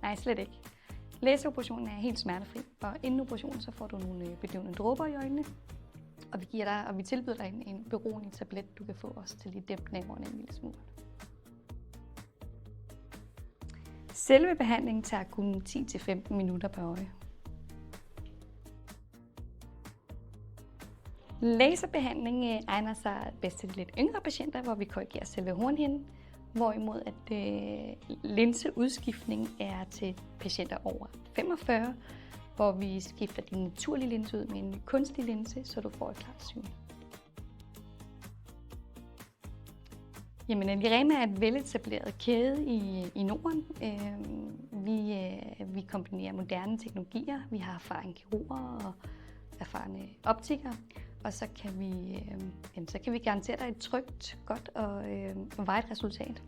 Nej, slet ikke. Laseroperationen er helt smertefri, og inden operationen så får du nogle bedøvende dråber i øjnene. Og vi tilbyder dig en beroligende tablet, du kan få også til at dæmpe nerverne en lille smule. Selve behandlingen tager kun 10-15 minutter per øje. Laserbehandling egner sig bedst til de lidt yngre patienter, hvor vi korrigerer selve hornhinden, hvorimod at linseudskiftning er til patienter over 45, hvor vi skifter din naturlige linse ud med en kunstig linse, så du får et klart syn. Jamen, Virema er et veletableret kæde i Norden. Vi kombinerer moderne teknologier. Vi har erfarne kirurger og erfarne optikere. Og så kan vi garantere dig et trygt, godt og varigt resultat.